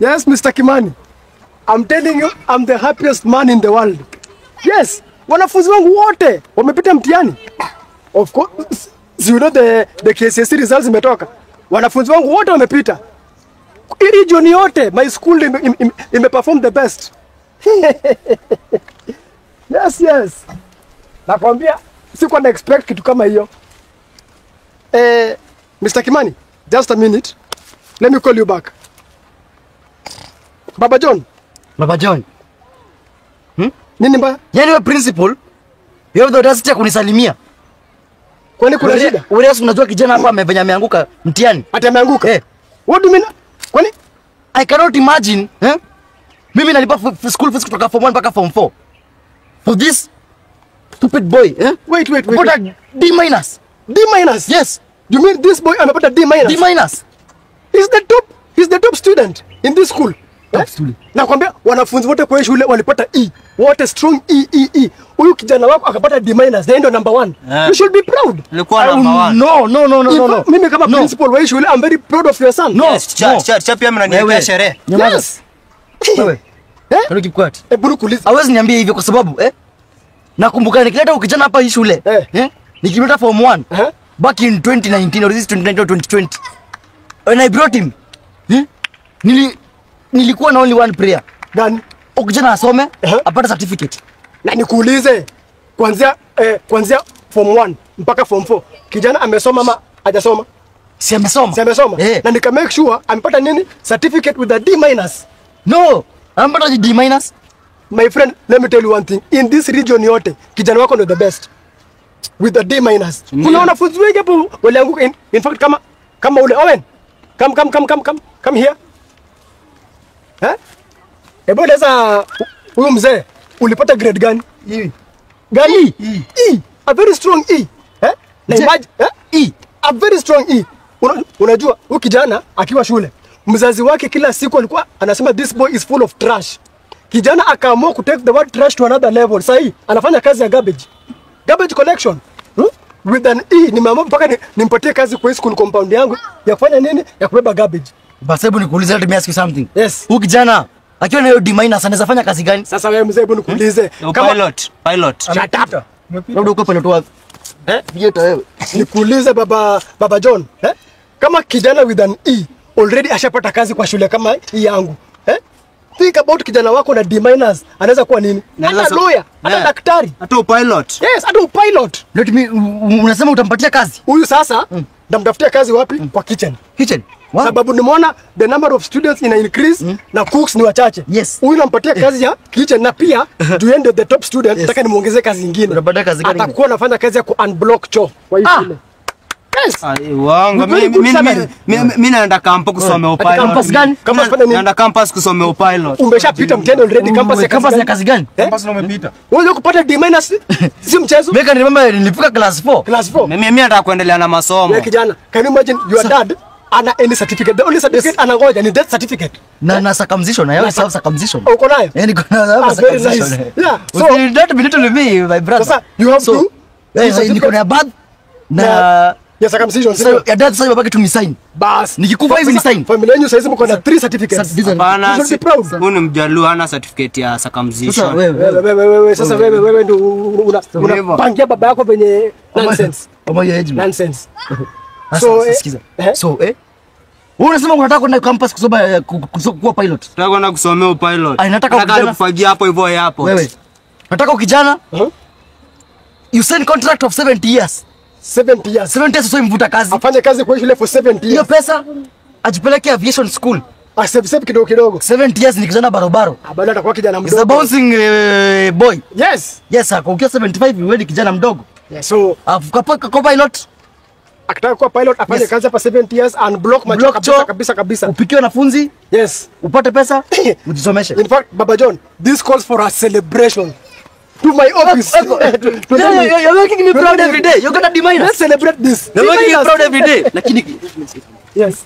Yes, Mr. Kimani. I'm telling you, I'm the happiest man in the world. Yes, wanafunzi wangu wote wamepita mtihani. Of course, you know the KCSE results imetoka. Wanafunzi wangu wote wamepita. Region yote, my school imeperform the best. Yes. Nakwambia sikuwa na expect kitu kama hiyo. Mr. Kimani, just a minute. Let me call you back. Baba John. Baba John. Nini mbaya? Yaani wewe principal, you have the audacity kunisalimia. Kwani kuna shida? Wewe unajua kijana hapa ameanguka mtihani. Ati ameanguka? What do you mean? Kwani I cannot imagine, mimi nalipa school fees kutoka form 1 mpaka form 4. For this stupid boy, Wait. What a D minus. D minus? Yes. You mean this boy amepata D minus? D minus. He's the top student in this school. Top student. Nakwambia wanafunzi wote kwa shule walipata E. Wote strong E. Huyu kijana wako akapata D minus. Yeye ndio number 1. You should be proud. Alikuwa number 1. No. Mimi kama principal wa shule, I'm very proud of your son. No. Yes, cha pia mnaniwekea sherehe. Yes. Wewe. Can keep quiet? Buru kuliza. Hawezi niambia hivyo kwa sababu nakumbuka nikileta ukijana hapa hii shule. Nikileta form 1 back in 2019 or this 2019 or 2020. When I brought him, nilikuwa na only one prayer. Gani? Ukijana asome, apate certificate. Na nikuulize kuanzia form 1 mpaka form 4. Kijana amesoma ama hajasoma? Si amesoma. Na nika make sure amepata nini? Certificate with a D minus. No, amepata D minus. My friend, let me tell you one thing. In this region yote, kijana wako ndio the best. With a D minus. Kuna wanafunzi wengi hapo walianguka. In fact kama ule Owen. Come here. Ebo leza huyu mzee ulipata grade gani? E. Gani? E. A very strong E. Na imagine E. A very strong E. Unajua huyu kijana akiwa shule, mzazi wake kila siku alikuwa anasema this boy is full of trash. Kijana akaamua ku take the word trash to another level. Sasa anafanya kazi ya garbage collection. With an E, nimeamua mpaka nimpatie kazi kwa school compound yangu ya kufanya nini? Ya kubeba garbage. Basi hebu nikuulize, let me ask you something. Yes. Huyu kijana akiwa na hiyo D minus anaweza fanya kazi gani? Sasa wewe mzee, hebu nikuulize. Pilot. Shut up. Labda uko pilot wapi? Vieta wewe. Nikuulize baba John, kama kijana with an E already ashapata kazi kwa shule kama hii yangu. Think about kijana wako na D minus, anaweza kuwa nini? Hata lawyer, hata daktari, hata pilot. Yes, hata pilot. Let me, unasema utampatia kazi? Huyu sasa ndamtafutia kazi wapi? Kwa kitchen. Wow. Sababu nimeona the number of students ina increase na cooks ni wachache. Yes. Huyu nampatia kazi ya kitchen na pia to end the top student, nataka nimuongezee kazi nyingine. Unapata kazi gani? Atakuwa anafanya kazi ya ku unblock choo kwa hii shule. Yes. Wangu mimi naenda campus kusomea pilot. Campus gani? Naenda campus kusomea pilot. Umeshapita mtendo already. Campus ya kazi gani? Campus umepita. Wewe kupata D minus si mchezo. Mimi remember nilifika class 4. Mimi nataka kuendelea na masomo. Wewe kijana, can you imagine your dad ana any certificate? The only certificate anangoja ni death certificate. Na circumcision, na yao self circumcision. Uko nayo? Yani kuna na circumcision. Yeah. So that be little me my brother. Sasa you have to niko na bad na ya circumcision. So ya dad sasa babake tumisign. Bas. Nikikufa hivi ni sign. Familia yenu sasa mko na 3 certificates. Hapana. You should be proud. Huyu ni Mjaluo hana certificate ya circumcision. Sasa wewe ndio unapangia baba yako penye nonsense. Nonsense. So sikiza. So wewe unasema unataka kwenda campus kusoma kuwa pilot. Nataka kwenda kusomea pilot. Nataka kufagia hapo hivyo hapo. Wewe. Nataka ukijana. You sign contract of 70 years. 70 years. 70 years sio mvuta kazi. Afanye kazi kwa shule for 70 years. Hiyo pesa ajipeleke aviation school. Save kidogo. 70 years ni kijana barobaro. Bado atakuwa kijana mdogo. Is a bouncing boy. Yes, ukiwa 75 wewe ni kijana mdogo. So kwa pilot akitaka kuwa pilot afanye kazi hapa 70 years and block macho kabisa. Upikie wanafunzi. Yes. Upate pesa, ujisomeshe. In fact, Baba John, this calls for a celebration. To my office. You're making me proud every day. You're gonna demand. Let's celebrate this. You're making me proud every day. Lakini yes.